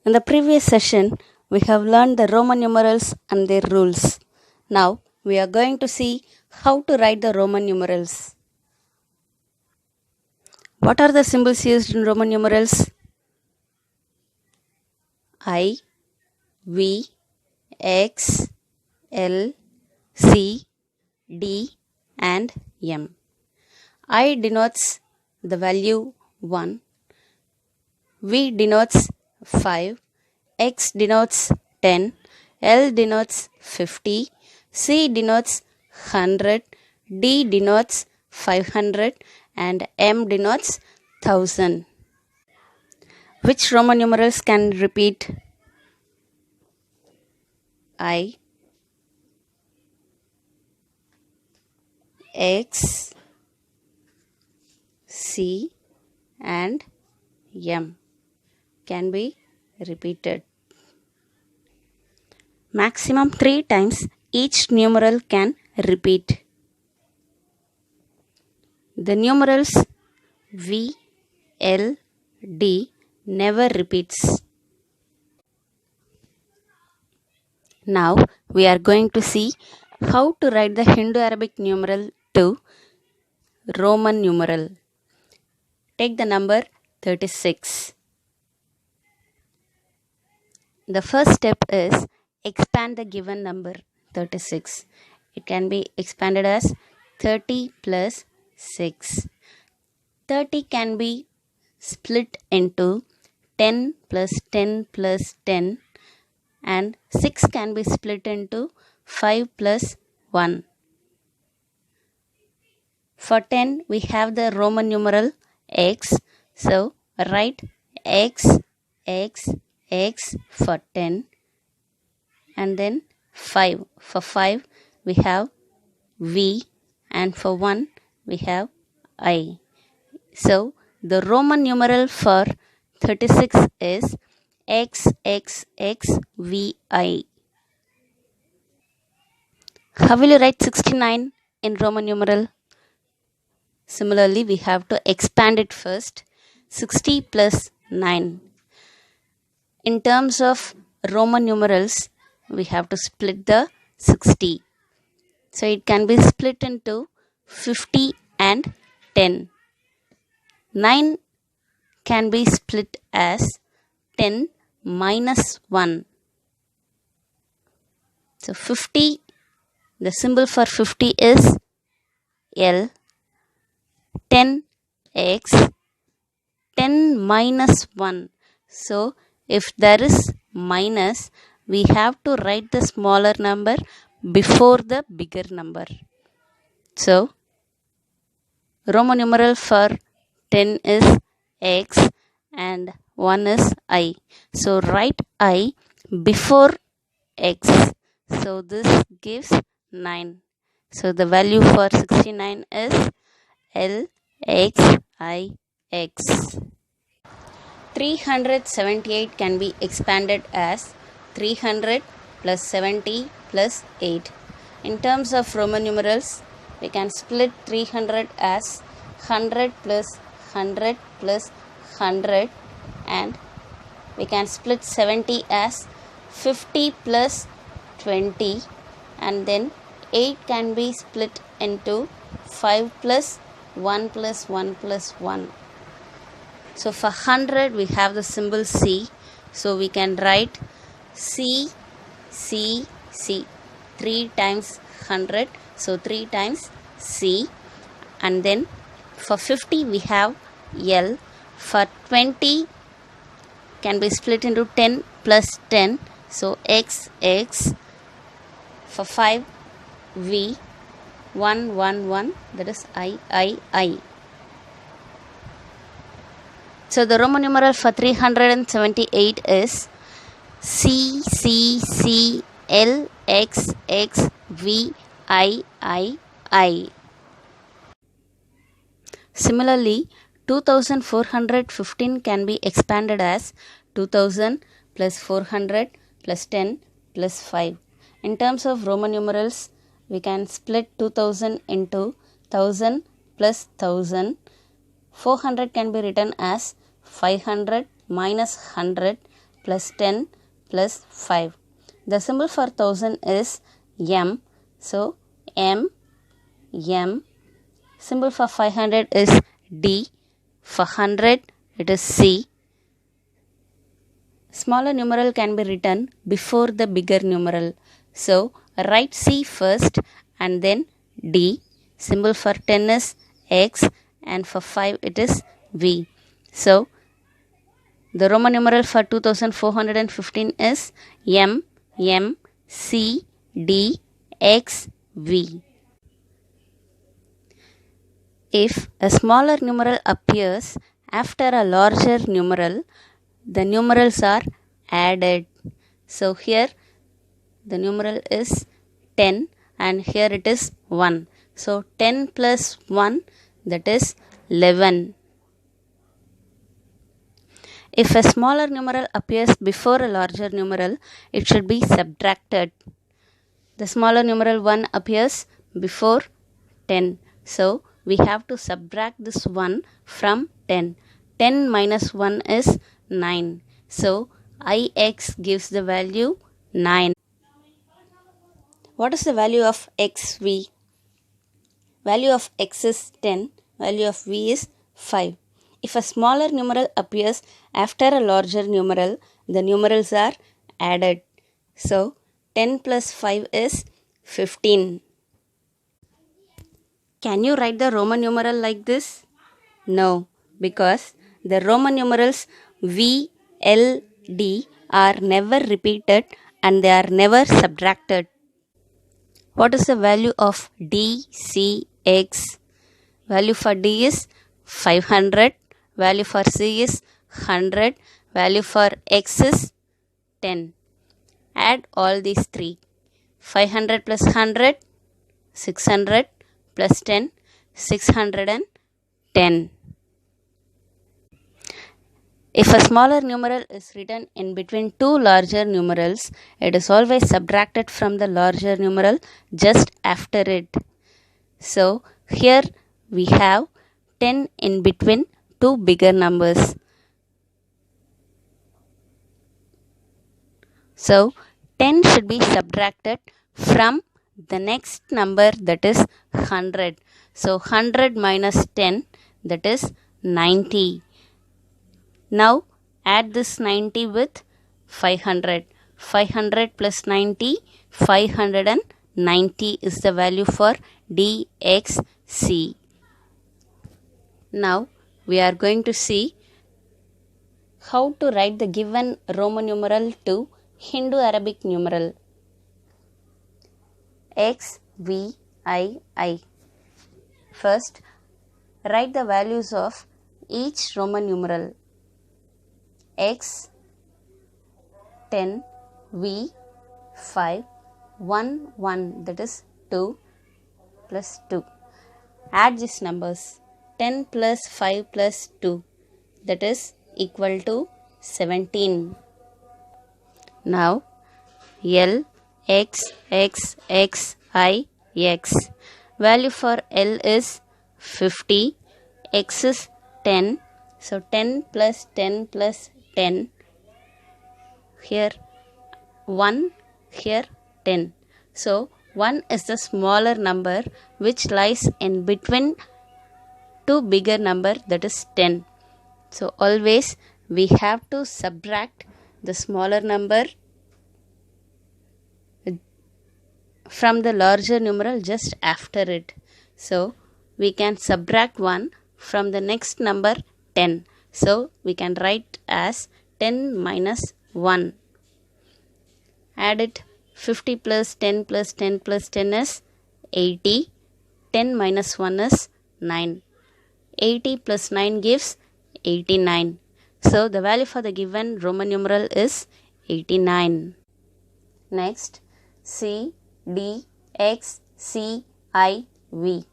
In the previous session, we have learned the Roman numerals and their rules. Now, we are going to see how to write the Roman numerals. What are the symbols used in Roman numerals? I, V, X, L, C, D and M. I denotes the value 1, V denotes 5, X denotes 10, L denotes 50, C denotes 100, D denotes 500 and M denotes 1000. Which Roman numerals can repeat? I, X, C and M can be repeated. Maximum 3 times each numeral can repeat. The numerals V, L, D never repeats. Now we are going to see how to write the Hindu-Arabic numeral to Roman numeral. Take the number 36. The first step is expand the given number 36. It can be expanded as 30 plus 6. 30 can be split into 10 plus 10 plus 10 and 6 can be split into 5 plus 1. For 10 we have the Roman numeral x, so write x, x, x for 10 and then 5. For 5 we have v and for 1 we have I. So the Roman numeral for 36 is XXXVI. How will you write 69 in Roman numeral? Similarly, we have to expand it first. 60 plus 9. In terms of Roman numerals, we have to split the 60. So it can be split into 50 and 10. 9 can be split as 10 minus 1. So 50, the symbol for 50 is L. 10x, 10 minus 1. So if there is minus, we have to write the smaller number before the bigger number. So Roman numeral for 10 is x and 1 is I. So write I before x. So this gives 9. So the value for 69 is LXIX. 378 can be expanded as 300 plus 70 plus 8. In terms of Roman numerals, we can split 300 as 100 plus 100 plus 100 and we can split 70 as 50 plus 20 and then 8 can be split into 5 plus 1 plus 1 plus 1. So for 100 we have the symbol C. So we can write C, C, C. 3 times 100. So 3 times C. And then for 50 we have L. For 20 can be split into 10 plus 10. So X, X. For 5 V. 1, 1, 1. That is I, I. So the Roman numeral for 378 is C, C, C, L, X, X, V, I. Similarly, 2415 can be expanded as 2000 plus 400 plus 10 plus 5. In terms of Roman numerals, we can split 2000 into 1000 plus 1000. 400 can be written as 500 minus 100 plus 10 plus 5. The symbol for 1000 is M. So M. Symbol for 500 is D. For 100 it is C. Smaller numeral can be written before the bigger numeral. So write C first and then D. Symbol for 10 is X and for 5 it is V. So the Roman numeral for 2415 is M C D X V. If a smaller numeral appears after a larger numeral, the numerals are added. So here the numeral is 10 and here it is 1. So 10 plus 1, that is 11. If a smaller numeral appears before a larger numeral, it should be subtracted. The smaller numeral 1 appears before 10. So we have to subtract this 1 from 10. 10 minus 1 is 9. So Ix gives the value 9. What is the value of xv? Value of x is 10. Value of v is 5. If a smaller numeral appears after a larger numeral, the numerals are added. So 10 plus 5 is 15. Can you write the Roman numeral like this? No, because the Roman numerals V, L, D are never repeated and they are never subtracted. What is the value of D, C, X? Value for D is 500. Value for C is 100. Value for X is 10. Add all these three. 500 plus 100, 600 plus 10, 610. If a smaller numeral is written in between two larger numerals, it is always subtracted from the larger numeral just after it. So here we have 10 in between two bigger numbers. So 10 should be subtracted from the next number, that is 100. So 100 minus 10, that is 90. Now add this 90 with 500. 500 plus 90, 590 is the value for DXC. Now we are going to see how to write the given Roman numeral to Hindu Arabic numeral. XVII. First, write the values of each Roman numeral. X 10, V 5, 1 1, that is 2 plus 2. Add these numbers. 10 plus 5 plus 2, that is equal to 17. Now L X X X I X. Value for L is 50. X is 10. So 10 plus 10 plus 10. Here 1, here 10. So 1 is the smaller number which lies in between two bigger number, that is 10. So always we have to subtract the smaller number from the larger numeral just after it. So we can subtract 1 from the next number 10. So we can write as 10 minus 1. Add it. 50 plus 10 plus 10 plus 10 is 80. 10 minus 1 is 9. 80 plus 9 gives 89. So the value for the given Roman numeral is 89. Next, C, D, X, C, I, V.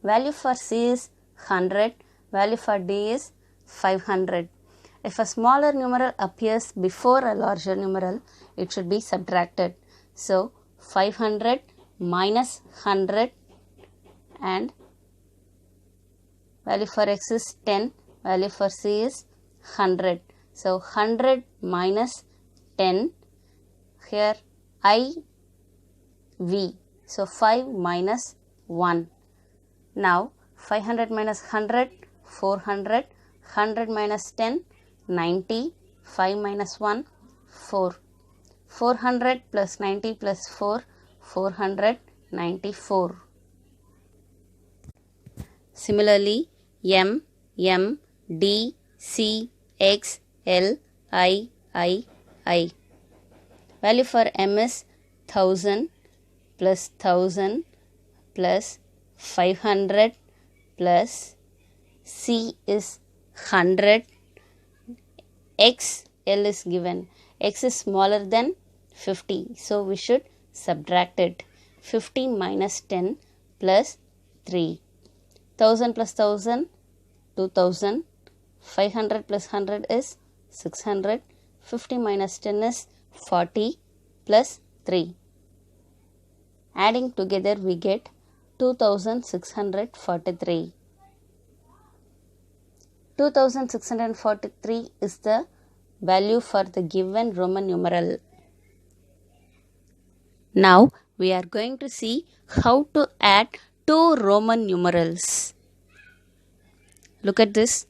Value for C is 100. Value for D is 500. If a smaller numeral appears before a larger numeral, it should be subtracted. So 500 minus 100 and value for X is 10. Value for C is 100. So 100 minus 10. Here I, V. So 5 minus 1. Now 500 minus 100, 400. 100 minus 10, 90. 5 minus 1, 4. 400 plus 90 plus 4, 494. Similarly, M, D, C, X, L, I. Value for M is 1000 plus 1000 plus 500 plus C is 100. X, L is given. X is smaller than 50. So we should subtract it. 50 minus 10 plus 3. 1000 plus 1000, 2000. 500 plus 100 is 600. 50 minus 10 is 40 plus 3. Adding together we get 2643. 2643 is the value for the given Roman numeral. Now we are going to see how to add two Roman numerals. Look at this.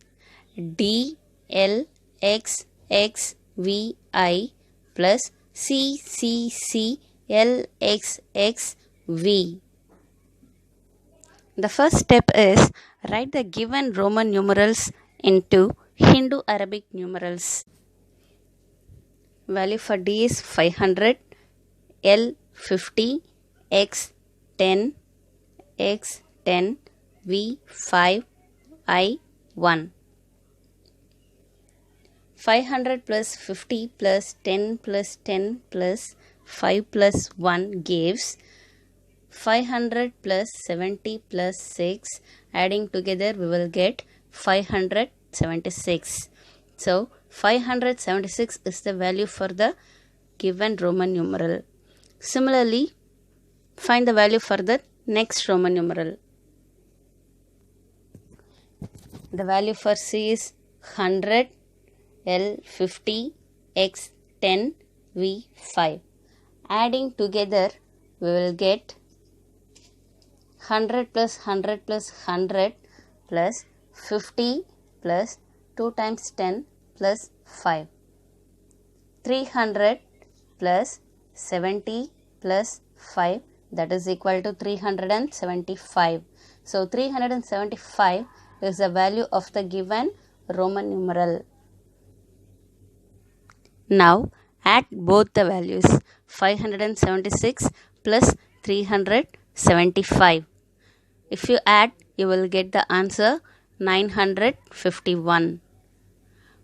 D, L, X, X, V, I plus C, C, C, L, X, X, V. The first step is write the given Roman numerals into Hindu Arabic numerals. Value for D is 500, L 50, X 10, X 10, V 5, I 1. 500 plus 50 plus 10 plus 10 plus 5 plus 1 gives 500 plus 70 plus 6. Adding together we will get 576. So 576 is the value for the given Roman numeral. Similarly, find the value for the next Roman numeral. The value for C is 100, L 50, X 10, V 5. Adding together we will get 100 plus 100 plus 100 plus 50 plus 2 times 10 plus 5. 300 plus 70 plus 5, that is equal to 375. So 375 is the value of the given Roman numeral. Now add both the values. 576 plus 375. If you add, you will get the answer 951.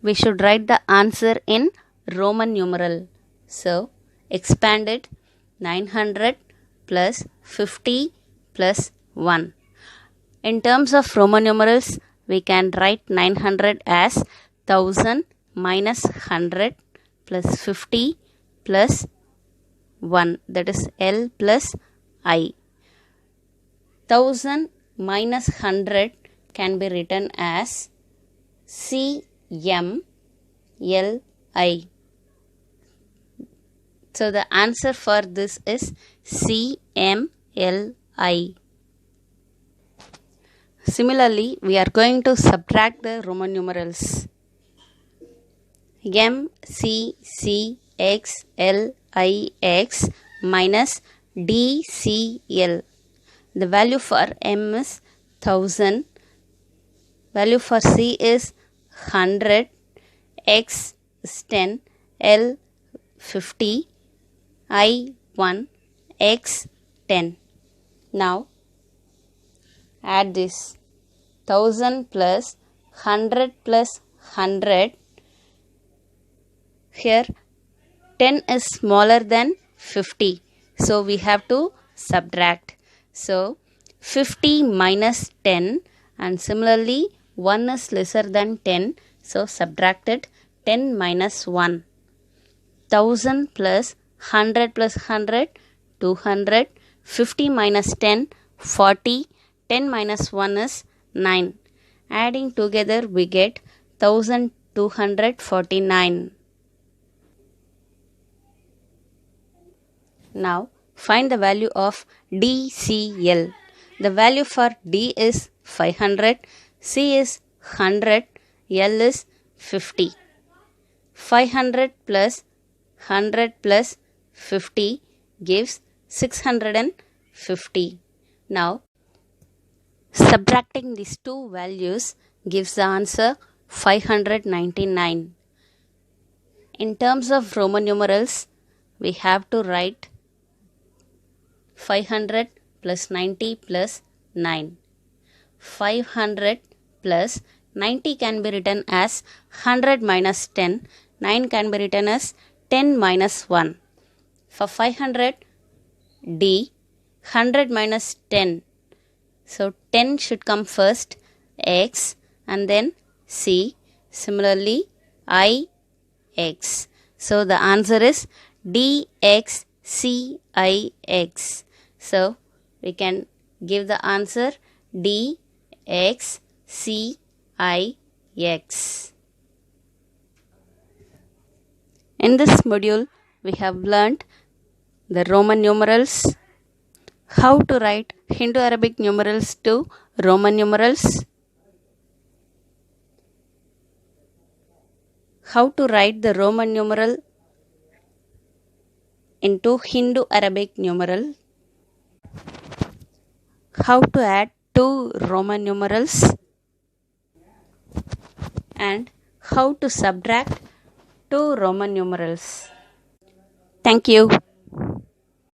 We should write the answer in Roman numeral. So expand it. 900 plus 50 plus 1. In terms of Roman numerals, we can write 900 as 1000 minus 100 plus 50 plus 1, that is L plus I. 1000 minus 100 can be written as CMLI. So the answer for this is CMLI. Similarly, we are going to subtract the Roman numerals. M, C, C, X, L, I, X minus D, C, L. The value for M is 1000. Value for C is 100. X is 10. L 50. I 1. X 10. Now add this. 1000 plus 100 plus 100. Here 10 is smaller than 50. So we have to subtract. So 50 minus 10, and similarly 1 is lesser than 10. So subtracted 10 minus 1. 1000 plus 100 plus 100, 200. 50 minus 10, 40. 10 minus 1 is 9. Adding together we get 1249. Now find the value of DCL. The value for D is 500, C is 100, L is 50. 500 plus 100 plus 50 gives 650. Now subtracting these two values gives the answer 599. In terms of Roman numerals, we have to write 500 plus 90 plus 9. 500 plus 90 can be written as 100 minus 10. 9 can be written as 10 minus 1. For 500, D, 100 minus 10. So 10 should come first, X, and then C. Similarly, I, X. So the answer is DXCIX. So we can give the answer DXCIX. In this module, we have learnt the Roman numerals, how to write Hindu-Arabic numerals to Roman numerals, how to write the Roman numeral into Hindu-Arabic numeral, how to add two Roman numerals, and how to subtract two Roman numerals. Thank you.